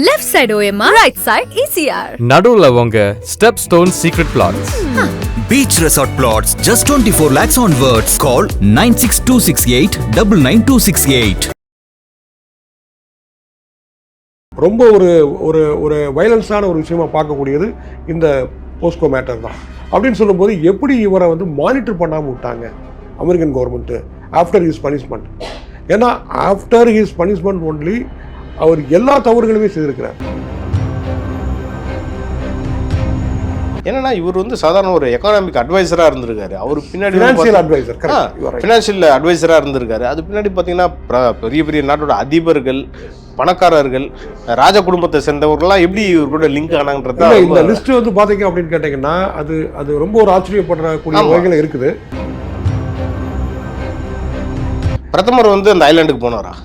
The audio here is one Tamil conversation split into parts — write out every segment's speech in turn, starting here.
Left side OMR, right side ECR. நடுவுல உங்க Stepstone Secret Plots. Beach Resort Plots, just 24 lakhs onwards. Call 96268 99268. ரொம்ப ஒரு ஒரு வயலன்ஸான ஒரு விஷயமா பார்க்கக்கூடியது இந்த போஸ்கோ மேட்டர் தான். அப்படின்னு சொல்லும்போது எப்படி இவரை வந்து மானிட்டர் பண்ணாமல் விட்டாங்க American government after his punishment? ஏன்னா ஆஃப்டர் ஹிஸ் பனிஷ்மெண்ட் ஒன்லி அவர் எல்லா தவறுகளுமே செய்திருக்கிறார். என்னன்னா இவர் வந்து சாதாரண ஒரு எக்கானாமிக் அட்வைசராக இருந்திருக்காரு. அவர் பின்னாடி ஃபினான்ஷியல் அட்வைசராக இருந்திருக்காரு. அது பின்னாடி பார்த்தீங்கன்னா பெரிய பெரிய நாட்டோட அதிபர்கள், பணக்காரர்கள், ராஜ குடும்பத்தை சேர்ந்தவர்கள்லாம் எப்படி இவர் கூட லிங்க் ஆனாங்கன்றத இந்த லிஸ்ட் வந்து பார்த்தீங்க அப்படின்னு கேட்டிங்கன்னா அது ரொம்ப ஒரு ஆச்சரியப்படக்கூடிய வகையில் இருக்குது. பிரதமர் வந்து அந்த ஐலாண்டுக்கு போனாரா?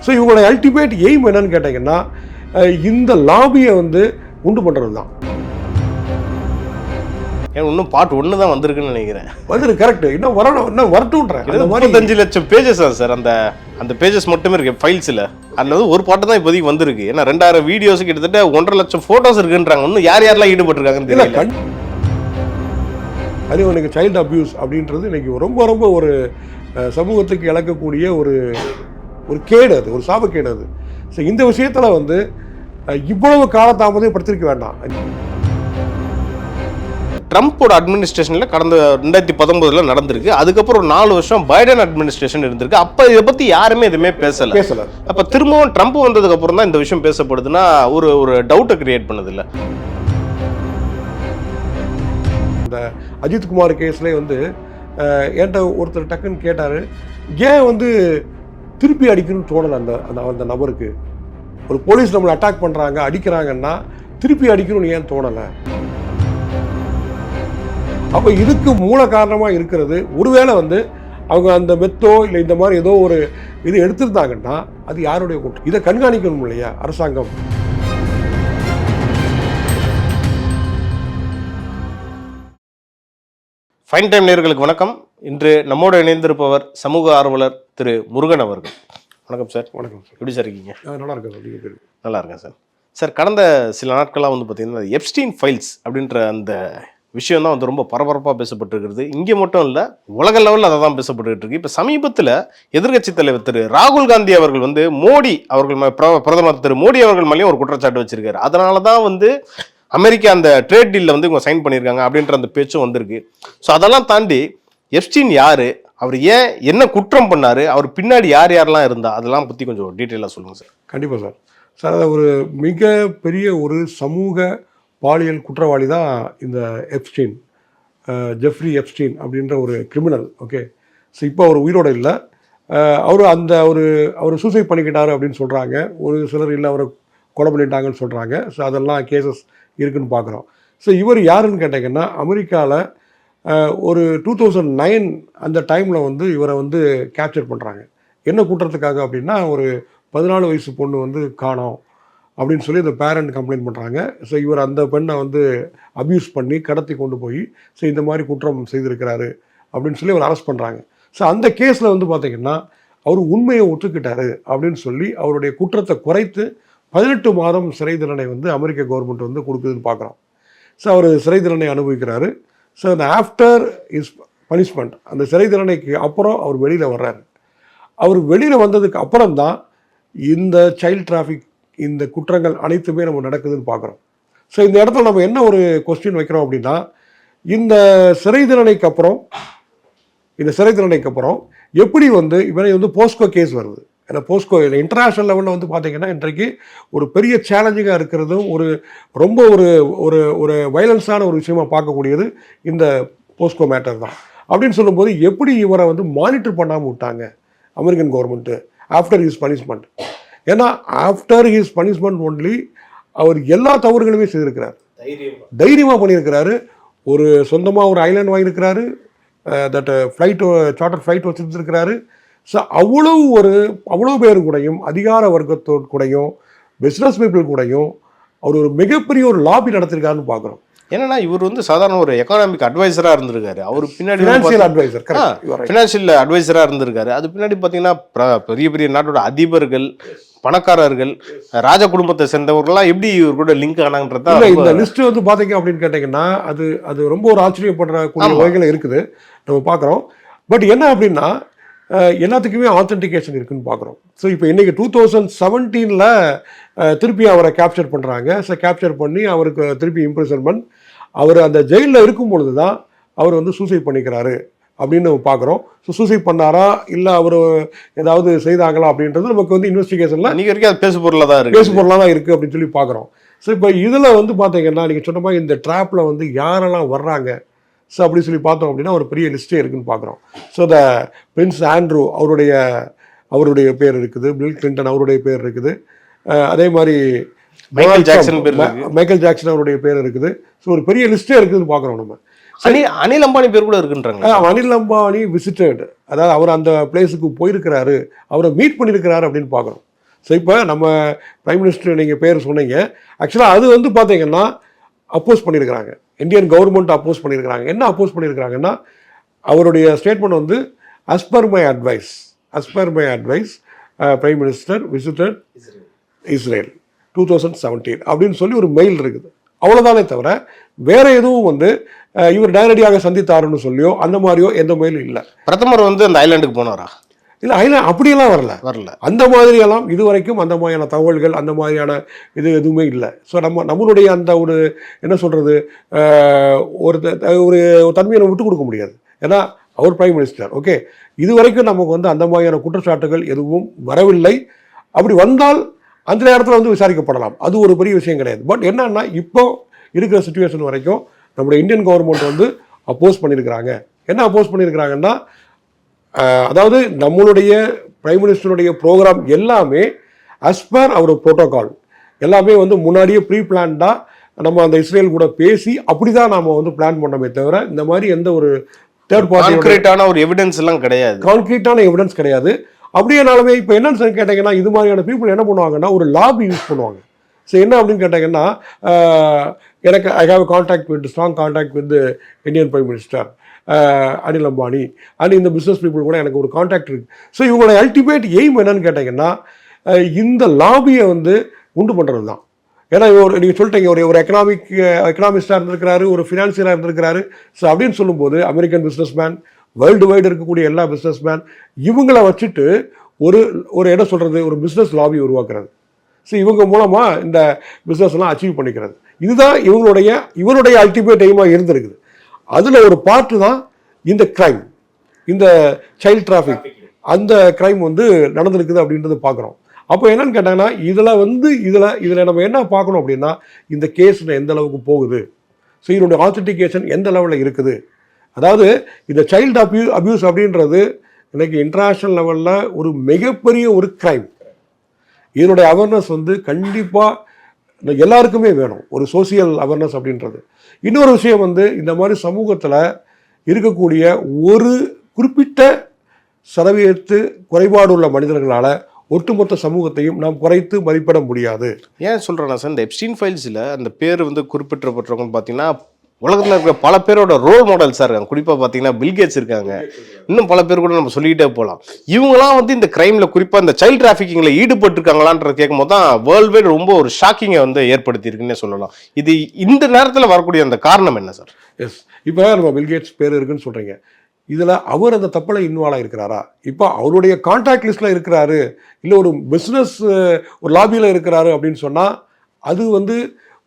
ஸோ இவங்களோட அல்டிமேட் எய்ம் என்னன்னு கேட்டிங்கன்னா இந்த லாபியை வந்து உண்டு பண்ணுறது தான். இன்னும் பார்ட் 1 தான் வந்திருக்குன்னு நினைக்கிறேன். வந்துருக்கு, கரெக்ட். இன்னும் வரட்டும்ன்றேன். 35 லட்சம் பேஜஸ் தான் சார். அந்த பேஜஸ் மட்டுமே இருக்கு ஃபைல்ஸில். அதில் வந்து ஒரு பாட்டு தான் இப்போதைக்கு வந்திருக்கு. ஏன்னா 2000 வீடியோஸ் கிட்டத்தட்ட 1.5 லட்சம் ஃபோட்டோஸ் இருக்குன்றாங்க. இன்னும் யாரெல்லாம் ஈடுபட்டிருக்காங்கன்னு தெரியல. அது எனக்கு சைல்டு அபியூஸ் அப்படின்றது இன்னைக்கு ரொம்ப ரொம்ப ஒரு சமூகத்துக்கு இழக்கக்கூடிய ஒரு கேடு, அது ஒரு சாபக்கேடு அது. ஸோ இந்த விஷயத்தில் வந்து இவ்வளவு காலதாமதம் படுத்திருக்க வேண்டாம். ட்ரம்ப்போட அட்மினிஸ்ட்ரேஷனில் கடந்த 2019 நடந்திருக்கு. அதுக்கப்புறம் 4 வருஷம் பைடன் அட்மினிஸ்ட்ரேஷன் இருந்திருக்கு. அப்போ இதை பற்றி யாருமே எதுவுமே பேசல. அப்போ திரும்பவும் ட்ரம்ப் வந்ததுக்கு அப்புறம் தான் இந்த விஷயம் பேசப்படுதுன்னா ஒரு டவுட்டை கிரியேட் பண்ணது இல்லை. இந்த அஜித்குமார் கேஸ்லேயே வந்து என்கிட்ட ஒருத்தர் டக்குன்னு கேட்டார், ஏன் வந்து திருப்பி அடிக்கணும்னு தோணலை அந்த நபருக்கு. ஒரு போலீஸ் நம்மளை அட்டாக் பண்ணுறாங்க, அடிக்கிறாங்கன்னா திருப்பி அடிக்கணும்னு ஏன் தோணலை? அப்போ இதுக்கு மூல காரணமாக இருக்கிறது ஒருவேளை வந்து அவங்க அந்த மெத்தோ இல்லை இந்த மாதிரி ஏதோ ஒரு இது எடுத்திருந்தாங்கன்னா அது யாருடைய குற்றம்? இதை கண்காணிக்கணும் இல்லையா அரசாங்கம்? ஃபைன் டைம் நேயர்களுக்கு வணக்கம். இன்று நம்மோடு இணைந்திருப்பவர் சமூக ஆர்வலர் திரு முருகன் அவர்கள். வணக்கம் சார். வணக்கம் சார். எப்படி சார் இருக்கீங்க? நல்லா இருக்கேன் சார். நீங்கள் நல்லா இருக்கேன் சார். சார், கடந்த சில நாட்களாக வந்து பார்த்தீங்கன்னா எப்ஸ்டீன் ஃபைல்ஸ் அப்படின்ற அந்த விஷயம் தான் வந்து ரொம்ப பரபரப்பாக பேசப்பட்டிருக்கிறது. இங்கே மட்டும் இல்லை, உலக லெவலில் அதை தான் பேசப்பட்டுக்கிட்டு இருக்கு. இப்போ சமீபத்தில் எதிர்கட்சி தலைவர் திரு ராகுல் காந்தி அவர்கள் வந்து மோடி அவர்கள் பிரதமர் திரு மோடி அவர்கள் மேலேயும் ஒரு குற்றச்சாட்டு வச்சிருக்காரு. அதனால தான் வந்து அமெரிக்கா அந்த ட்ரேட் டீலில் வந்து இவங்க சைன் பண்ணியிருக்காங்க அப்படின்ற அந்த பேச்சும் வந்திருக்கு. ஸோ அதெல்லாம் தாண்டி எப்ஸ்டீன் யார், அவர் ஏன் என்ன குற்றம் பண்ணார், அவர் பின்னாடி யாரெல்லாம் இருந்தா, அதெல்லாம் பற்றி கொஞ்சம் டீட்டெயிலாக சொல்லுங்கள் சார். கண்டிப்பாக சார். சார், அது ஒரு மிகப்பெரிய ஒரு சமூக பாலியல் குற்றவாளி தான் இந்த எப்ஸ்டீன், ஜெஃப்ரி எப்ஸ்டீன் அப்படின்ற ஒரு கிரிமினல். ஓகே. ஸோ இப்போ அவர் உயிரோடு இல்லை. அவர் சூசைட் பண்ணிக்கிட்டாரு அப்படின்னு சொல்கிறாங்க. ஒரு சிலர் இல்லை அவரை கொலை பண்ணிட்டாங்கன்னு சொல்கிறாங்க. ஸோ அதெல்லாம் கேசஸ் இருக்குதுன்னு பார்க்குறோம். ஸோ இவர் யாருன்னு கேட்டிங்கன்னா அமெரிக்காவில் ஒரு 2009 அந்த டைமில் வந்து இவரை வந்து கேப்சர் பண்ணுறாங்க. என்ன குற்றத்துக்காக அப்படின்னா, ஒரு 14 வயசு பொண்ணு வந்து காணோம் அப்படின்னு சொல்லி அந்த பேரண்ட் கம்ப்ளைண்ட் பண்ணுறாங்க. ஸோ இவர் அந்த பெண்ணை வந்து அப்யூஸ் பண்ணி கடத்தி கொண்டு போய் ஸோ இந்த மாதிரி குற்றம் செய்திருக்கிறாரு அப்படின்னு சொல்லி அவர் அரெஸ்ட் பண்ணுறாங்க. ஸோ அந்த கேஸில் வந்து பார்த்திங்கன்னா அவர் உண்மையை ஒத்துக்கிட்டாரு அப்படின்னு சொல்லி அவருடைய குற்றத்தை குறைத்து 18 மாதம் சிறை தண்டனை வந்து அமெரிக்க கவர்மெண்ட் வந்து கொடுக்குதுன்னு பார்க்குறோம். ஸோ அவர் சிறை தண்டனை அனுபவிக்கிறாரு. ஸோ அந்த ஆஃப்டர் இஸ் பனிஷ்மெண்ட், அந்த சிறை தண்டனைக்கு அப்புறம் அவர் வெளியில் வர்றாரு. அவர் வெளியில் வந்ததுக்கு அப்புறம் தான் இந்த சைல்ட் டிராஃபிக், இந்த குற்றங்கள் அனைத்துமே நம்ம நடக்குதுன்னு பார்க்குறோம். ஸோ இந்த இடத்துல நம்ம என்ன ஒரு கொஸ்டின் வைக்கிறோம் அப்படின்னா, இந்த சிறை தண்டனைக்கு அப்புறம் எப்படி வந்து இவனை வந்து போஸ்கோ கேஸ் வருது. ஏன்னா போஸ்கோ இன்டர்நேஷ்னல் லெவலில் வந்து பார்த்திங்கன்னா இன்றைக்கு ஒரு பெரிய சேலஞ்சிங்காக இருக்கிறதும் ரொம்ப ஒரு வயலன்ஸான ஒரு விஷயமா பார்க்கக்கூடியது இந்த போஸ்கோ மேட்டர் தான். அப்படின்னு சொல்லும்போது எப்படி இவரை வந்து மானிட்டர் பண்ணாமல் விட்டாங்க American government after his punishment? ஏன்னா ஆஃப்டர் ஹிஸ் பனிஷ்மெண்ட் ஒன்லி அவர் எல்லா தவறுகளுமே செய்திருக்கிறார். தைரியமாக பண்ணியிருக்கிறாரு. ஒரு சொந்தமாக ஒரு ஐலாண்ட் வாங்கியிருக்கிறாரு. சார்ட்டர் ஃப்ளைட் வச்சுருக்கிறாரு. ஸோ அவ்வளோ பேர் கூடயும், அதிகார வர்க்கத்தோடு கூடயும், பிஸ்னஸ் பீப்புள் கூடயும் அவர் ஒரு மிகப்பெரிய ஒரு லாபி நடத்திருக்காருன்னு பார்க்குறோம். என்னன்னா இவர் வந்து சாதாரண ஒரு எக்கானாமிக் அட்வைசராக இருந்திருக்காரு. அவர் பின்னாடி ஃபினான்ஷியல் அட்வைசராக இருந்திருக்காரு. அது பின்னாடி பார்த்தீங்கன்னா பெரிய பெரிய நாட்டோட அதிபர்கள், பணக்காரர்கள் ராஜ குடும்பத்தை சேர்ந்தவர்கள்லாம் எப்படி இவர் கூட லிங்க் ஆனாங்கன்றதா இல்லை, இந்த லிஸ்ட் வந்து பார்த்தீங்க அப்படின்னு கேட்டிங்கன்னா அது ரொம்ப ஒரு ஆச்சரியப்படுறக்கூடிய வகையில் இருக்குது, நம்ம பார்க்குறோம். பட் என்ன அப்படின்னா எல்லாத்துக்குமே ஆத்தென்டிகேஷன் இருக்குன்னு பார்க்குறோம். ஸோ இப்போ இன்றைக்கி 2017 திருப்பி அவரை கேப்சர் பண்ணுறாங்க. ஸோ கேப்சர் பண்ணி அவருக்கு திருப்பி இம்ப்ரிசன்மெண்ட், அவர் அந்த ஜெயிலில் இருக்கும் பொழுது தான் அவர் வந்து சூசைட் பண்ணிக்கிறாரு அப்படின்னு நம்ம பார்க்குறோம். ஸோ சூசைட் பண்ணாரா இல்லை அவர் ஏதாவது செய்தாங்களா அப்படின்றது நமக்கு வந்து இன்வெஸ்டிகேஷனில் நீங்கள் வரைக்கும் அது பேசு பொருளாக தான் இருக்குது, பேசு பொருளாக தான் இருக்குது அப்படின்னு சொல்லி பார்க்குறோம். ஸோ இப்போ இதில் வந்து பார்த்தீங்கன்னா நீங்கள் சொன்ன மாதிரி இந்த ட்ராப்பில் வந்து யாரெல்லாம் வர்றாங்க ஸோ அப்படி சொல்லி பார்த்தோம் அப்படின்னா ஒரு பெரிய லிஸ்ட்டே இருக்குன்னு பார்க்குறோம். ஸோ த பிரின்ஸ் ஆண்ட்ரூ அவருடைய பேர் இருக்குது, பில் கிளின்டன் அவருடைய பேர் இருக்குது, அதே மாதிரி மைக்கேல் ஜாக்சன் அவருடைய பேர் இருக்குது. ஸோ ஒரு பெரிய லிஸ்ட்டே இருக்குதுன்னு பார்க்குறோம் நம்ம. அனில் அம்பானி பேர் கூட இருக்குன்றாங்க. அனில் அம்பானி விசிட்டட், அதாவது அவர் அந்த பிளேஸுக்கு போயிருக்கிறாரு, அவரை மீட் பண்ணியிருக்கிறாரு அப்படின்னு பார்க்குறோம். ஸோ இப்போ நம்ம பிரைம் மினிஸ்டர் நீங்கள் பேர் சொன்னீங்க, ஆக்சுவலாக அது வந்து பார்த்தீங்கன்னா அப்போஸ் பண்ணியிருக்கிறாங்க, இந்தியன் கவர்மெண்ட் அப்போஸ் பண்ணியிருக்கிறாங்க. என்ன அப்போஸ் பண்ணியிருக்கிறாங்கன்னா அவருடைய ஸ்டேட்மெண்ட் வந்து as per my advice prime minister visited Israel 2017 அப்படின்னு சொல்லி ஒரு மெயில் இருக்குது. அவ்வளோதானே தவிர வேற எதுவும் வந்து இவர் டைரக்டியாக சந்தித்தாருன்னு சொல்லியோ அந்த மாதிரியோ எந்த மெயிலும் இல்லை. பிரதமர் வந்து அந்த ஐலாண்டுக்கு போனாரா? இல்லை, ஐலாண்ட் அப்படியெல்லாம் வரல. அந்த மாதிரியெல்லாம் இது வரைக்கும் அந்த மாதிரியான தகவல்கள் அந்த மாதிரியான இது எதுவுமே இல்லை. ஸோ நம்மளுடைய அந்த ஒரு என்ன சொல்கிறது ஒரு தன்மையை விட்டு கொடுக்க முடியாது. ஏன்னா அவர் பிரைம் மினிஸ்டர். ஓகே, இது வரைக்கும் நமக்கு வந்து அந்த மாதிரியான குற்றச்சாட்டுகள் எதுவும் வரவில்லை. அப்படி வந்தால் அந்த நேரத்தில் வந்து விசாரிக்கப்படலாம், அது ஒரு பெரிய விஷயம் கிடையாது. பட் என்னன்னா இப்போ இருக்கிற சுச்சுவேஷன் வரைக்கும் நம்முடைய இந்தியன் கவர்மெண்ட் வந்து அப்போஸ் பண்ணியிருக்கிறாங்க. என்ன அப்போஸ் பண்ணியிருக்கிறாங்கன்னா அதாவது நம்மளுடைய பிரைம் மினிஸ்டருடைய ப்ரோக்ராம் எல்லாமே as per அவர் ப்ரோட்டோகால் எல்லாமே வந்து முன்னாடியே ப்ரீ பிளான்டாக நம்ம அந்த இஸ்ரேல் கூட பேசி அப்படி தான் நாம் வந்து பிளான் பண்ணோமே தவிர இந்த மாதிரி எந்த ஒரு தேர்ட் பார்ட்டி கான்கிரீட்டான ஒரு எவிடன்ஸ் எல்லாம் கிடையாது, கான்கிரீட்டான எவிடன்ஸ் கிடையாது. அப்படியேனாலுமே இப்போ என்னன்னு கேட்டிங்கன்னா இது மாதிரியான பீப்புள் என்ன பண்ணுவாங்கன்னா ஒரு லாபி யூஸ் பண்ணுவாங்க. ஸோ என்ன அப்படின்னு கேட்டிங்கன்னா எனக்கு I have strong contact with Indian prime minister Anil Ambani and இந்த பிஸ்னஸ் பீப்புள் கூட எனக்கு ஒரு கான்டாக்ட் இருக்குது. ஸோ இவங்களோட அல்டிமேட் எய்ம் என்னன்னு கேட்டிங்கன்னா இந்த லாபியை வந்து உண்டு பண்ணுறது தான். ஏன்னா நீங்கள் சொல்லிட்டீங்க ஒரு எக்கனாமிஸ்டாக இருந்திருக்கிறாரு, ஒரு ஃபினான்சியராக இருந்திருக்கிறாரு. ஸோ அப்படின்னு சொல்லும்போது American business man, world wide இருக்கக்கூடிய எல்லா பிஸ்னஸ் மேன் இவங்களை வச்சுட்டு ஒரு என்ன சொல்கிறது ஒரு பிஸ்னஸ் லாபி உருவாக்குறது. ஸோ இவங்க மூலமாக இந்த பிஸ்னஸ்லாம் அச்சீவ் பண்ணிக்கிறது. இதுதான் இவருடைய அல்டிமேட் எய்மாக இருந்திருக்குது. அதில் ஒரு பார்ட்டு தான் இந்த கிரைம், இந்த சைல்ட் டிராஃபிக், அந்த கிரைம் வந்து நடந்திருக்குது அப்படின்றது பார்க்குறோம். அப்போ என்னன்னு கேட்டாங்கன்னா இதில் நம்ம என்ன பார்க்கணும் அப்படின்னா இந்த கேஸ் எந்த அளவுக்கு போகுது, ஸோ இதனுடைய ஆத்தென்டிகேஷன் எந்த லெவலில் இருக்குது. அதாவது இந்த சைல்டு அபியூஸ் அப்படின்றது இன்னைக்கு இன்டர்நேஷ்னல் லெவலில் ஒரு மிகப்பெரிய ஒரு கிரைம். இதனுடைய அவேர்னஸ் வந்து கண்டிப்பாக எல்லாருக்குமே வேணும், ஒரு சோசியல் அவேர்னஸ் அப்படின்றது. இன்னொரு விஷயம் வந்து இந்த மாதிரி சமூகத்தில் இருக்கக்கூடிய ஒரு குறிப்பிட்ட சதவீதத்து குறைபாடு உள்ள மனிதர்களால் ஒட்டுமொத்த சமூகத்தையும் நாம் குறைத்து மதிப்பிட முடியாது. ஏன் சொல்கிறேன்னா சார், இந்த எப்ஸ்டீன் ஃபைல்ஸில் அந்த பேர் வந்து குறிப்பிட்டப்பட்டவங்க பார்த்தீங்கன்னா உலகத்தில் இருக்கிற பல பேரோட ரோல் மாடல்ஸாக இருக்காங்க. குறிப்பாக பார்த்தீங்கன்னா பில்கேட்ஸ் இருக்காங்க, இன்னும் பல பேர் கூட நம்ம சொல்லிக்கிட்டே போகலாம். இவங்களாம் வந்து இந்த கிரைமில் குறிப்பாக இந்த சைல்ட் டிராஃபிக்கிங்கில் ஈடுபட்டிருக்காங்களான்ற கேட்கும் போது தான் வேர்ல்டு வைடு ரொம்ப ஒரு ஷாக்கிங்கை வந்து ஏற்படுத்தியிருக்குன்னே சொல்லலாம். இது இந்த நேரத்தில் வரக்கூடிய அந்த காரணம் என்ன சார்? எஸ், இப்போ நம்ம பில்கேட்ஸ் பேர் இருக்குன்னு சொல்கிறீங்க, இதில் அவர் அந்த தப்பில் இன்வால்வ் இருக்கிறாரா? இப்போ அவருடைய கான்டாக்ட் லிஸ்ட்டில் இருக்கிறாரு, இல்லை ஒரு பிஸ்னஸ் ஒரு லாபியில் இருக்கிறாரு அப்படின்னு சொன்னால் அது வந்து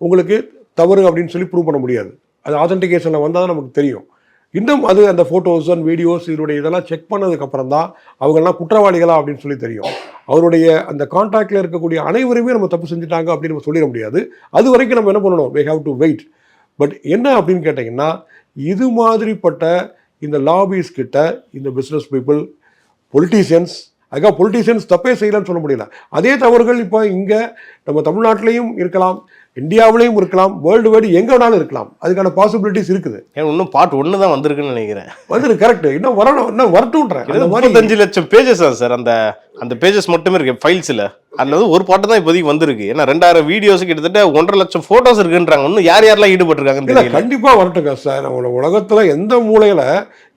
உங்களுக்கு தவறு அப்படின்னு சொல்லி ப்ரூவ் பண்ண முடியாது. அது ஆத்தென்டிகேஷனில் வந்தால் தான் நமக்கு தெரியும். இன்னும் அது அந்த ஃபோட்டோஸ் அண்ட் வீடியோஸ் இதெல்லாம் செக் பண்ணதுக்கப்புறம் தான் அவங்கெல்லாம் குற்றவாளிகளா அப்படின்னு சொல்லி தெரியும். அவருடைய அந்த கான்டாக்டில் இருக்கக்கூடிய அனைவருமே நம்ம தப்பு செஞ்சுட்டாங்க அப்படின்னு நம்ம சொல்லிட முடியாது. அது வரைக்கும் நம்ம என்ன பண்ணணும், we have to wait. But என்ன அப்படின்னு கேட்டிங்கன்னா இது மாதிரிப்பட்ட இந்த லாபிஸ் கிட்ட இந்த பிஸ்னஸ் பீப்புள், பொலிட்டீஷியன்ஸ், பொலிட்டீஷியன்ஸ் தப்பே செய்யலான்னு சொல்ல முடியல. அதே தவறுகள் இப்போ இங்கே நம்ம தமிழ்நாட்டிலையும் இருக்கலாம், இந்தியாவிலையும் இருக்கலாம், வேர்ல்டு வைடு எங்கே வேணாலும் இருக்கலாம். அதுக்கான பாசிபிலிட்டிஸ் இருக்குது. ஏன்னா இன்னும் பார்ட் 1 தான் வந்திருக்குன்னு நினைக்கிறேன். வந்துரு கரெக்ட், இன்னும் வரணும், இன்னும் வரட்டும்ன்றேன். 35 லட்சம் பேஜஸ் தான் சார் அந்த பேஜஸ் மட்டுமே இருக்கு ஃபைல்ஸில். அதில் வந்து ஒரு பாட்டு தான் இப்போதைக்கு வந்திருக்கு. ஏன்னா 2000 வீடியோஸ் கிட்டத்தட்ட 1.5 லட்சம் ஃபோட்டோஸ் இருக்குன்றாங்க. இன்னும் யாரெல்லாம் ஈடுபட்டிருக்காங்கன்னு தெரியல. கண்டிப்பாக வரட்டுங்க சார். நம்ம உலகத்தில் எந்த மூலையில்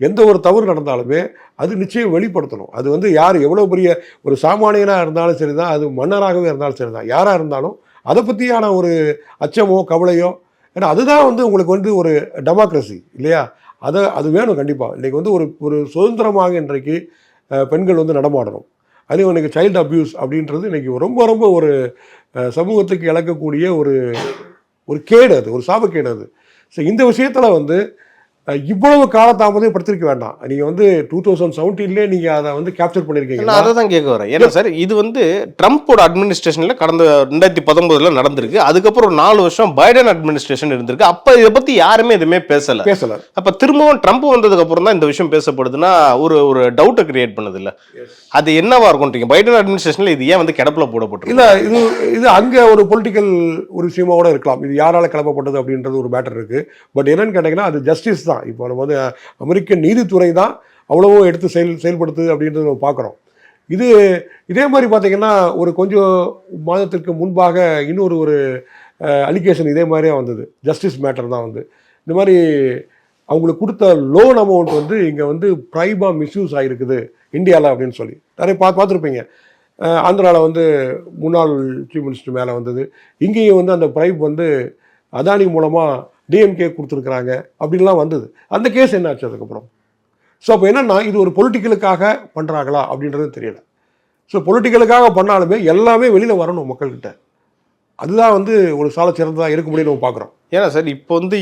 எந்த ஒரு தவறு நடந்தாலுமே அது நிச்சயம் வெளிப்படுத்தணும். அது வந்து யார் எவ்வளோ பெரிய ஒரு சாமானியனாக இருந்தாலும் சரி தான், அது மன்னராகவே இருந்தாலும் சரி தான், யாராக இருந்தாலும் அதை பற்றியான ஒரு அச்சமோ கவலையோ, ஏன்னா அதுதான் வந்து உங்களுக்கு வந்து ஒரு டெமோக்ரஸி இல்லையா? அது வேணும் கண்டிப்பாக. இன்றைக்கி வந்து ஒரு சுதந்திரமாக இன்றைக்கு பெண்கள் வந்து நடமாடணும். அதுவும் இன்றைக்கி சைல்டு அப்யூஸ் அப்படின்றது இன்றைக்கி ரொம்ப ரொம்ப ஒரு சமூகத்துக்கு இழக்கக்கூடிய ஒரு கேடு, அது ஒரு சாபக்கேடு அது. ஸோ இந்த விஷயத்தில் வந்து இவ்வளவு காலதாமதம் படுத்திருக்க வேண்டாம். நீங்கள் வந்து 2017 நீங்கள் அதை வந்து கேப்சர் பண்ணியிருக்கீங்க. அதை தான் கேட்க வரேன். ஏன்னா சார் இது வந்து ட்ரம்ப்போட அட்மினிஸ்ட்ரேஷனில் கடந்த 2019 நடந்திருக்கு. அதுக்கப்புறம் ஒரு 4 வருஷம் பைடன் அட்மினிஸ்ட்ரேஷன் இருந்திருக்கு. அப்போ இதை பற்றி யாருமே எதுவுமே பேசலை. அப்போ திரும்பவும் ட்ரம்ப் வந்ததுக்கு அப்புறம் தான் இந்த விஷயம் பேசப்படுதுன்னா ஒரு டவுட்டை கிரியேட் பண்ணுது இல்லை? அது என்னவா இருக்கும்ன்றீங்க? பைடன் அட்மினிஸ்ட்ரேஷனில் இது ஏன் வந்து கிடப்பில் போடப்பட்டு இல்லை? இது அங்கே ஒரு பொலிட்டிக்கல் ஒரு விஷயமா கூட இருக்கலாம். இது யாரால கிளப்பப்பட்டது அப்படின்றது ஒரு மேட்டர் இருக்குது. பட் என்னன்னு கேட்டிங்கன்னா அது ஜஸ்டிஸ் தான். இப்போ நம்ம வந்து அமெரிக்க நீதித்துறை தான் அவ்வளவோ எடுத்து செயல்படுத்துது அப்படின்றத நம்ம பார்க்குறோம். இதே மாதிரி பார்த்தீங்கன்னா ஒரு கொஞ்சம் மாதத்திற்கு முன்பாக இன்னொரு அலிகேஷன் இதே மாதிரியே வந்தது. ஜஸ்டிஸ் மேட்டர் தான் வந்து இந்த மாதிரி அவங்களுக்கு கொடுத்த லோன் அமௌண்ட் வந்து இங்கே வந்து ப்ரைபாக மிஸ்யூஸ் ஆகிருக்குது இந்தியாவில் அப்படின்னு சொல்லி நிறைய பார்த்துருப்பீங்க. ஆந்திராவில் வந்து முன்னாள் சீஃப் மினிஸ்டர் மேலே வந்தது. இங்கேயும் வந்து அந்த ப்ரைப் வந்து அதானி மூலமாக டிஎம்கே கொடுத்துருக்குறாங்க அப்படின்லாம் வந்தது. அந்த கேஸ் என்ன ஆச்சு அதுக்கப்புறம்? ஸோ அப்போ என்னென்னா இது ஒரு பொலிட்டிக்கலுக்காக பண்ணுறாங்களா அப்படின்றது தெரியல. ஸோ பொலிட்டிக்கலுக்காக பண்ணாலுமே எல்லாமே வெளியில் வரணும் மக்கள்கிட்ட. அதுதான் வந்து ஒரு சால சிறந்ததாக இருக்க முடியும் நம்ம பார்க்குறோம். ஏன்னா சார் இப்போ வந்து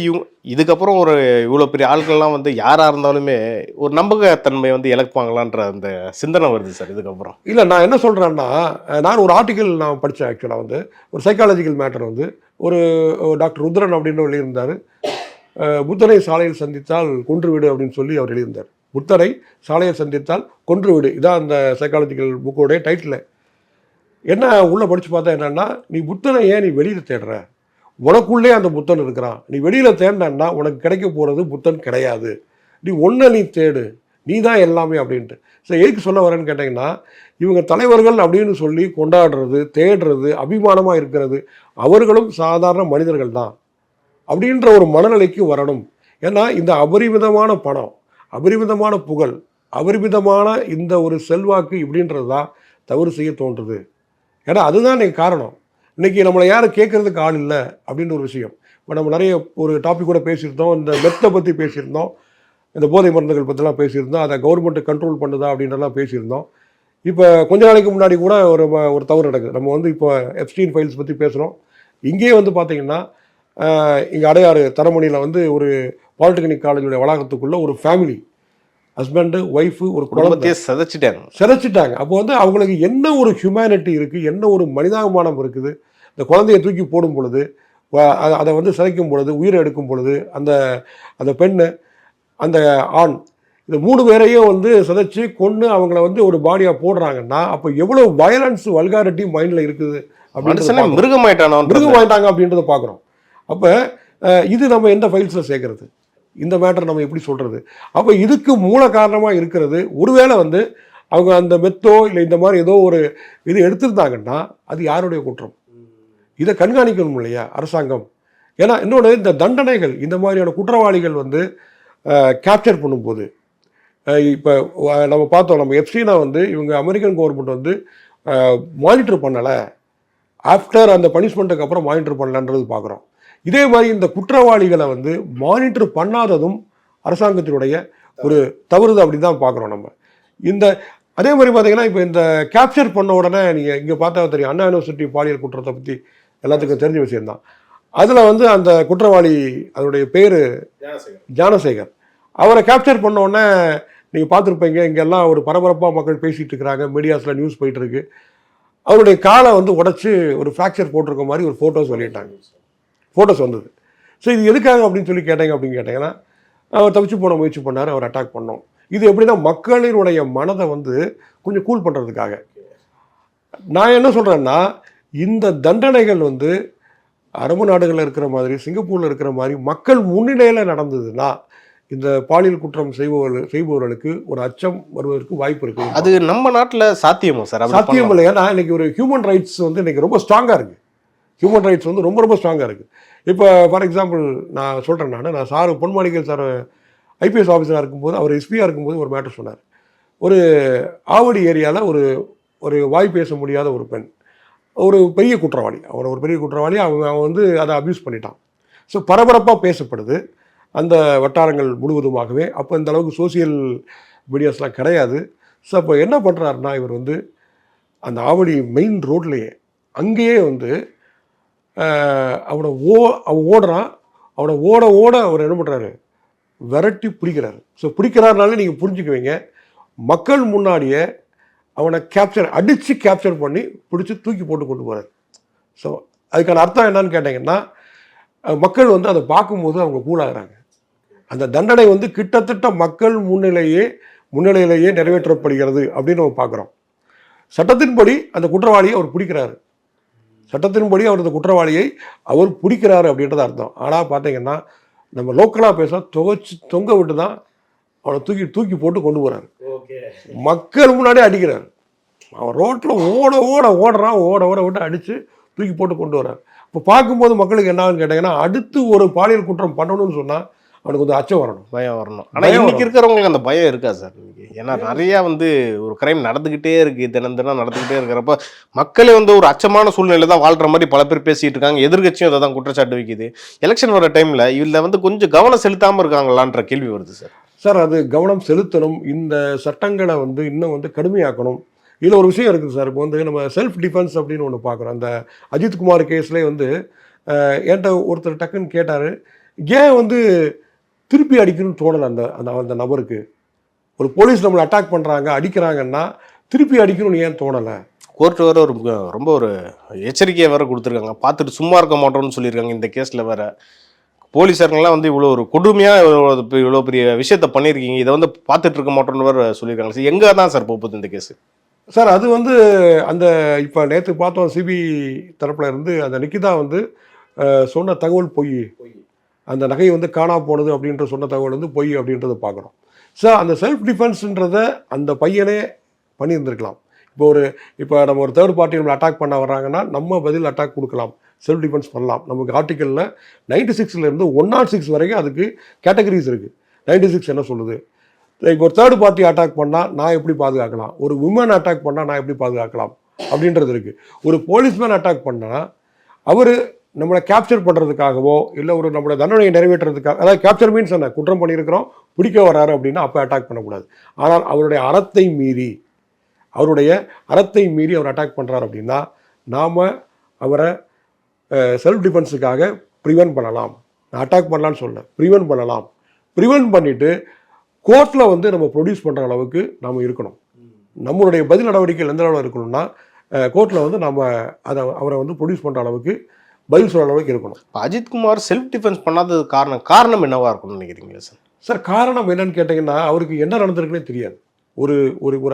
இதுக்கப்புறம் இவ்வளோ பெரிய ஆட்கள்லாம் வந்து யாராக இருந்தாலுமே ஒரு நம்பகத்தன்மை வந்து இழப்பாங்களான்ற அந்த சிந்தனை வருது சார் இதுக்கப்புறம். இல்லை, நான் என்ன சொல்கிறேன்னா, நான் ஒரு ஆர்டிக்கல் நான் படித்தேன். ஆக்சுவலாக வந்து ஒரு சைக்காலஜிக்கல் மேட்டர் வந்து ஒரு டாக்டர் ருத்ரன் அப்படின்னு எழுதியிருந்தார். புத்தரை சாலையில் சந்தித்தால் கொன்றுவிடு அப்படின்னு சொல்லி அவர் எழுதியிருந்தார். புத்தரை சாலையில் சந்தித்தால் கொன்றுவிடு, இதான் அந்த சைக்காலஜிக்கல் புக்கோடைய டைட்டில். என்ன உள்ளே படித்து பார்த்தா என்னென்னா, நீ புத்தனை ஏன் நீ வெளியில் தேடுற? உனக்குள்ளே அந்த புத்தன் இருக்கிறான். நீ வெளியில் தேடினா உனக்கு கிடைக்க போகிறது புத்தன் கிடையாது. நீ தேடு, நீ தான் எல்லாமே அப்படின்ட்டு. ஸோ எதுக்கு சொல்ல வரேன்னு கேட்டிங்கன்னா, இவங்க தலைவர்கள் அப்படின்னு சொல்லி கொண்டாடுறது, தேடுறது, அபிமானமாக இருக்கிறது, அவர்களும் சாதாரண மனிதர்கள் தான் அப்படின்ற ஒரு மனநிலைக்கு வரணும். ஏன்னா இந்த அபரிமிதமான பணம், அபரிமிதமான புகழ், அபரிமிதமான இந்த ஒரு செல்வாக்கு இப்படின்றது தான் தவறு செய்ய தோன்றுது. ஏன்னா அதுதான் எனக்கு காரணம். இன்றைக்கி நம்மளை யாரும் கேட்குறதுக்கு ஆள் இல்லை அப்படின்ற ஒரு விஷயம். இப்போ நம்ம நிறைய ஒரு டாபிக் கூட பேசியிருந்தோம். இந்த மெத்தை பற்றி பேசியிருந்தோம், இந்த போதை மருந்துகள் பற்றிலாம் பேசியிருந்தோம். அதை கவர்மெண்ட்டு கண்ட்ரோல் பண்ணுதா அப்படின்றலாம் பேசியிருந்தோம். இப்போ கொஞ்ச நாளைக்கு முன்னாடி கூட ஒரு தவறு நடக்குது. நம்ம வந்து இப்போ எப்ஸ்டீன் ஃபைல்ஸ் பற்றி பேசுகிறோம். இங்கேயே வந்து பார்த்திங்கன்னா இங்கே அடையாறு தரமணியில் வந்து ஒரு பாலிடெக்னிக் காலேஜுடைய வளாகத்துக்குள்ளே ஒரு ஃபேமிலி, ஹஸ்பண்டு ஒய்ஃபு, ஒரு குடும்பத்தையே சிதைச்சிட்டாங்க. அப்போ வந்து அவங்களுக்கு என்ன ஒரு ஹியூமனிட்டி இருக்குது, என்ன ஒரு மனிதாபிமானம் இருக்குது? இந்த குழந்தைய தூக்கி போடும் பொழுது, அதை வந்து சிதைக்கும் பொழுது, உயிரை எடுக்கும் பொழுது, அந்த பெண்ணு, அந்த ஆண், இந்த 3 பேரையும் வந்து சிதைச்சி கொன்று அவங்கள வந்து ஒரு பாடியாக போடுறாங்கன்னா அப்போ எவ்வளோ வயலன்ஸ், வல்காரிட்டி மைண்டில் இருக்குது அப்படின்னு மிருகமாயிட்டாங்க அப்படின்றத பார்க்குறோம். அப்போ இது நம்ம எந்த ஃபைல்ஸில் சேர்க்கறது? இந்த மேட்டர் நம்ம எப்படி சொல்கிறது? அப்போ இதுக்கு மூல காரணமாக இருக்கிறது ஒருவேளை வந்து அவங்க அந்த மெத்தோ இல்லை இந்த மாதிரி ஏதோ ஒரு இது எடுத்திருந்தாங்கன்னா அது யாருடைய குற்றம்? இதை கண்காணிக்கணும் இல்லையா அரசாங்கம்? ஏன்னா இன்னொன்று, இந்த தண்டனைகள் இந்த மாதிரியான குற்றவாளிகள் வந்து கேப்சர் பண்ணும்போது, இப்போ நம்ம பார்த்தோம், நம்ம எப்ஸ்டீனை வந்து இவங்க அமெரிக்கன் கவர்மெண்ட் வந்து மானிட்டர் பண்ணலை, ஆஃப்டர் அந்த பனிஷ்மெண்ட்டுக்கு அப்புறம் மானிட்டர் பண்ணலன்றது பார்க்குறோம். இதே மாதிரி இந்த குற்றவாளிகளை வந்து மானிட்டர் பண்ணாததும் அரசாங்கத்தினுடைய ஒரு தவறுது அப்படின்னு தான் பார்க்குறோம் நம்ம. அதே மாதிரி பார்த்தீங்கன்னா இப்போ இந்த கேப்சர் பண்ண உடனே நீங்கள் இங்கே பார்த்தா தெரியும், அண்ணா யூனிவர்சிட்டி பாலியல் குற்றத்தை பற்றி எல்லாத்துக்கும் தெரிஞ்ச விஷயம்தான். அதில் வந்து அந்த குற்றவாளி, அதனுடைய பேர் ஞானசேகர், அவரை கேப்சர் பண்ண உடனே நீங்கள் பார்த்துருப்பீங்க, இங்கெல்லாம் ஒரு பரபரப்பாக மக்கள் பேசிகிட்டு இருக்கிறாங்க, மீடியாஸில் நியூஸ் போயிட்டுருக்கு. அவருடைய காலை வந்து உடச்சி ஒரு ஃப்ராக்சர் போட்டிருக்க மாதிரி ஒரு ஃபோட்டோஸ் வெளியிட்டாங்க, ஃபோட்டோஸ் வந்தது. ஸோ இது எதுக்காக அப்படின்னு சொல்லி கேட்டிங்கன்னா அவர் தப்பிச்சு போன முயற்சி பண்ணார், அவர் அட்டாக் பண்ணோம். இது எப்படின்னா மக்களினுடைய மனதை வந்து கொஞ்சம் கூல் பண்ணுறதுக்காக. நான் என்ன சொல்கிறேன்னா, இந்த தண்டனைகள் வந்து அரபு நாடுகளில் இருக்கிற மாதிரி சிங்கப்பூரில் இருக்கிற மாதிரி மக்கள் முன்னிலையில் நடந்ததுன்னா இந்த பாலியல் குற்றம் செய்பவர்களுக்கு ஒரு அச்சம் வருவதற்கு வாய்ப்பு இருக்கு. அது நம்ம நாட்டில் சாத்தியமா சார்? சாத்தியம் இல்லை. ஏன்னா இன்னைக்கு ஒரு ஹியூமன் ரைட்ஸ் வந்து இன்னைக்கு ரொம்ப ஸ்ட்ராங்காக இருக்குது. ஹியூமன் ரைட்ஸ் வந்து ரொம்ப ரொம்ப ஸ்ட்ராங்காக இருக்குது. இப்போ ஃபார் எக்ஸாம்பிள் நான் சொல்கிறேன், நான் சார் பொன்மாணிக்கல் சார் ஐபிஎஸ் ஆஃபீஸராக இருக்கும்போது அவர் எஸ்பியாக இருக்கும்போது ஒரு மேட்டர் சொன்னார். ஒரு ஆவடி ஏரியாவில் ஒரு வாய் பேச முடியாத ஒரு பெண், ஒரு பெரிய குற்றவாளி, ஒரு பெரிய குற்றவாளி, அவன் வந்து அதை அப்யூஸ் பண்ணிட்டான். ஸோ பரபரப்பாக பேசப்படுது அந்த வட்டாரங்கள் முழுவதுமாகவே. அப்போ இந்த அளவுக்கு சோசியல் மீடியாஸ்லாம் கிடையாது. ஸோ அப்போ என்ன பண்ணுறாருன்னா, இவர் வந்து அந்த ஆவடி மெயின் ரோட்லேயே அங்கேயே வந்து அவன் ஓடுறான். அவனை ஓட அவர் என்ன பண்ணுறாரு, விரட்டி பிடிக்கிறாரு. ஸோ பிடிக்கிறாருனாலே நீங்கள் புரிஞ்சுக்குவீங்க, மக்கள் முன்னாடியே அவனை அடித்து கேப்சர் பண்ணி பிடிச்சி தூக்கி போட்டு கொண்டு போகிறார். ஸோ அதுக்கான அர்த்தம் என்னன்னு கேட்டிங்கன்னா, மக்கள் வந்து அதை பார்க்கும்போது அவங்க கூலாகிறாங்க. அந்த தண்டனை வந்து கிட்டத்தட்ட மக்கள் முன்னிலையிலேயே நிறைவேற்றப்படுகிறது அப்படின்னு நம்ம பார்க்குறோம். சட்டத்தின்படி அந்த குற்றவாளியை அவர் பிடிக்கிறாரு. சட்டத்தின்படி அவர் அந்த குற்றவாளியை அவர் பிடிக்கிறாரு அப்படின்றது அர்த்தம். ஆனால் பார்த்தீங்கன்னா நம்ம லோக்கலாக பேச தொங்க விட்டு தான் அவனை தூக்கி போட்டு கொண்டு போகிறாரு. மக்கள் முன்னாடி அடிக்கிறாரு. அவன் ரோட்டில் ஓட விட்டு அடித்து தூக்கி போட்டு கொண்டு வர்றாரு. இப்போ பார்க்கும்போது மக்களுக்கு என்ன ஆகுன்னு கேட்டிங்கன்னா, அடுத்து ஒரு பாலியல் குற்றம் பண்ணணும்னு சொன்னால் அவனுக்கு வந்து அச்சம் வரணும், பயம் வரணும். ஆனால் இன்னைக்கு இருக்கிறவங்களுக்கு அந்த பயம் இருக்கா சார்? ஏன்னா நிறையா வந்து ஒரு கிரைம் நடந்துக்கிட்டே இருக்குது, தினம் நடந்துக்கிட்டே இருக்கிறப்ப மக்களே வந்து ஒரு அச்சமான சூழ்நிலை தான் வாழ்கிற மாதிரி பல பேர் பேசிகிட்டு இருக்காங்க. எதிர்கட்சியும் அதை தான் குற்றச்சாட்டு வைக்குது. எலெக்ஷன் வர டைமில் இதில் வந்து கொஞ்சம் கவனம் செலுத்தாமல் இருக்காங்களான்ற கேள்வி வருது சார். அது கவனம் செலுத்தணும். இந்த சட்டங்களை வந்து இன்னும் வந்து கடுமையாக்கணும். இதில் ஒரு விஷயம் இருக்குது சார். இப்போ வந்து நம்ம செல்ஃப் டிஃபென்ஸ் அப்படின்னு ஒன்று பார்க்குறோம். அந்த அஜித்குமார் கேஸ்லேயே வந்து என்கிட்ட ஒருத்தர் டக்குன்னு கேட்டார், ஏன் வந்து திருப்பி அடிக்கணும்னு தோணலை அந்த நபருக்கு. ஒரு போலீஸ் நம்மளை அட்டாக் பண்ணுறாங்க, அடிக்கிறாங்கன்னா திருப்பி அடிக்கணும்னு ஏன் தோணலை? கோர்ட்டு வேறு ரொம்ப ஒரு எச்சரிக்கையை வேறு கொடுத்துருக்காங்க. பார்த்துட்டு சும்மா இருக்க மாட்டோம்னு சொல்லியிருக்காங்க. இந்த கேஸில் வேறு போலீஸாருங்கெல்லாம் வந்து இவ்வளோ ஒரு கொடுமையாக இவ்வளோ பெரிய விஷயத்த பண்ணியிருக்கீங்க, இதை வந்து பார்த்துட்டு இருக்க மாட்டோம்னு வேறு சொல்லியிருக்காங்க. சார் எங்கே தான் சார் போகுது இந்த கேஸு? சார் அது வந்து அந்த இப்போ நேற்று பார்த்தோம், சிபி தரப்பில் இருந்து அந்த நிக்கிதா வந்து சொன்ன தகவல் பொய், அந்த நகை வந்து காணா போனது அப்படின்ற சொன்ன தகவல் வந்து பொய் அப்படின்றத பார்க்குறோம். சார் அந்த செல்ஃப் டிஃபென்ஸுன்றத அந்த பையனே பண்ணியிருந்திருக்கலாம். இப்போ நம்ம ஒரு தேர்ட் பார்ட்டி நம்மளை அட்டாக் பண்ண வர்றாங்கன்னா நம்ம பதில் அட்டாக் கொடுக்கலாம், செல்ஃப் டிஃபென்ஸ் பண்ணலாம். நமக்கு ஆர்டிக்கலில் 96 106 வரைக்கும் அதுக்கு கேட்டகரிஸ் இருக்குது. 96 என்ன சொல்லுது? இப்போ ஒரு தேர்ட் பார்ட்டி அட்டாக் பண்ணால் நான் எப்படி பாதுகாக்கலாம், ஒரு உமன் அட்டாக் பண்ணால் நான் எப்படி பாதுகாக்கலாம் அப்படின்றது இருக்குது. ஒரு போலீஸ்மேன் அட்டாக் பண்ணால் அவர் நம்மளை கேப்சர் பண்ணுறதுக்காகவோ இல்லை ஒரு நம்மளோட தண்டனையை நிறைவேற்றுறதுக்காக, அதாவது கேப்சர் மீன்ஸ் என்ன, குற்றம் பண்ணியிருக்கிறோம் பிடிக்க வர்றாரு அப்படின்னா அப்போ அட்டாக் பண்ணக்கூடாது. ஆனால் அவருடைய அறத்தை மீறி அவர் அட்டாக் பண்ணுறாரு அப்படின்னா நாம் அவரை செல்ஃப் டிஃபென்ஸுக்காக ப்ரிவென்ட் பண்ணலாம். நான் அட்டாக் பண்ணலான்னு சொல்ல, ப்ரிவென்ட் பண்ணலாம். ப்ரிவென்ட் பண்ணிவிட்டு கோர்ட்டில் வந்து நம்ம ப்ரொடியூஸ் பண்ணுற அளவுக்கு நாம் இருக்கணும். நம்மளுடைய பதில் நடவடிக்கைகள் எந்த அளவில் இருக்கணும்னா கோர்ட்டில் வந்து நம்ம அவரை வந்து ப்ரொடியூஸ் பண்ணுற அளவுக்கு பதில் சொல்கிற அளவுக்கு இருக்கணும். அஜித்குமார் செல்ஃப் டிஃபென்ஸ் பண்ணாதது காரணம் என்னவா இருக்கும்னு நினைக்கிறீங்களா சார்? சார் காரணம் என்னன்னு கேட்டிங்கன்னா, அவருக்கு என்ன நடந்திருக்குன்னே தெரியாது. ஒரு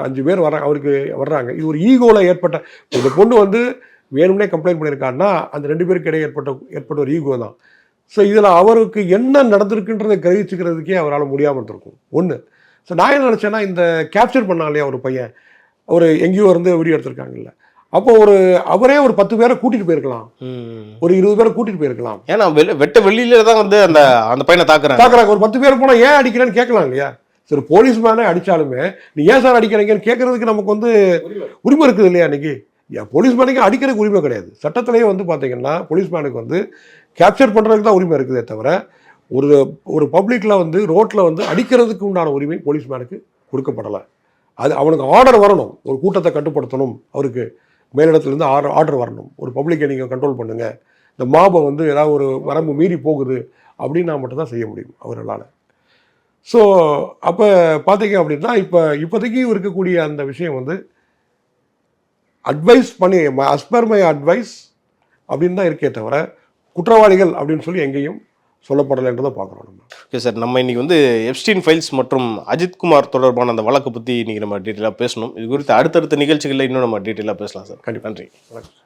5 பேர் அவருக்கு வர்றாங்க. இது ஒரு ஈகோவில் ஏற்பட்ட, இந்த பொண்ணு வந்து வேணும்னே கம்ப்ளைண்ட் பண்ணியிருக்காருன்னா அந்த 2 பேருக்கு இடையே ஏற்பட்ட ஒரு ஈகோ தான். ஸோ இதில் அவருக்கு என்ன நடந்திருக்குன்றதை கிரகிச்சுக்கிறதுக்கே அவரால் முடியாமல் இருக்கும் ஒன்று. ஸோ நான் என்ன நினச்சேன்னா, இந்த கேப்சர் பண்ணாலே ஒரு பையன் எங்கேயோ இருந்து வீடியோ எடுத்திருக்காங்கல்ல, அப்போ அவரே ஒரு 10 பேரை கூட்டிகிட்டு போயிருக்கலாம், ஒரு 20 பேரை கூட்டிகிட்டு போயிருக்கலாம். ஏன்னா வெளியில தான் வந்து அந்த பையனை தாக்குறாங்க. ஒரு 10 பேர் போனால் ஏன் அடிக்கிறேன்னு கேட்கலாம் இல்லையா? சரி, போலீஸ்மேனே அடித்தாலுமே நீ ஏன் சார் அடிக்கிறீங்கன்னு கேட்கறதுக்கு நமக்கு வந்து உரிமை இருக்குது இல்லையா? இன்னைக்கு போலீஸ்மேனுக்கு அடிக்கிறதுக்கு உரிமை கிடையாது. சட்டத்திலேயே வந்து பார்த்தீங்கன்னா போலீஸ்மேனுக்கு வந்து கேப்சர் பண்ணுறதுக்கு தான் உரிமை இருக்குதே தவிர ஒரு பப்ளிக்கில் வந்து ரோட்டில் வந்து அடிக்கிறதுக்கு உண்டான உரிமை போலீஸ்மேனுக்கு கொடுக்கப்படலை. அது அவனுக்கு ஆர்டர் வரணும், ஒரு கூட்டத்தை கட்டுப்படுத்தணும், அவருக்கு மேலிடத்துலேருந்து ஆர்டர் வரணும், ஒரு பப்ளிக்கை நீங்கள் கண்ட்ரோல் பண்ணுங்கள், இந்த மாபை வந்து ஏதாவது ஒரு வரம்பு மீறி போகுது அப்படின்னா மட்டும்தான் செய்ய முடியும் அவர்களால். ஸோ அப்போ பார்த்தீங்க அப்படின்னா இப்போதைக்கு இருக்கக்கூடிய அந்த விஷயம் வந்து அட்வைஸ் பண்ணி அஸ்பர் மை அட்வைஸ் அப்படின்னு தான் இருக்கே தவிர குற்றவாளிகள் அப்படின்னு சொல்லி எங்கேயும் சொல்லப்படலைன்றதை பார்க்குறோம் நம்ம. ஓகே சார், நம்ம இன்னைக்கு வந்து எப்ஸ்டீன் ஃபைல்ஸ் மற்றும் அஜித்குமார் தொடர்பான அந்த வழக்கை பற்றி இன்னைக்கு நம்ம டீட்டெயிலாக பேசணும். இது குறித்து அடுத்தடுத்த நிகழ்ச்சிகளில் இன்னும் நம்ம டீட்டெயிலாக பேசலாம் சார். கண்டிப்பாக. நன்றி. வணக்கம்.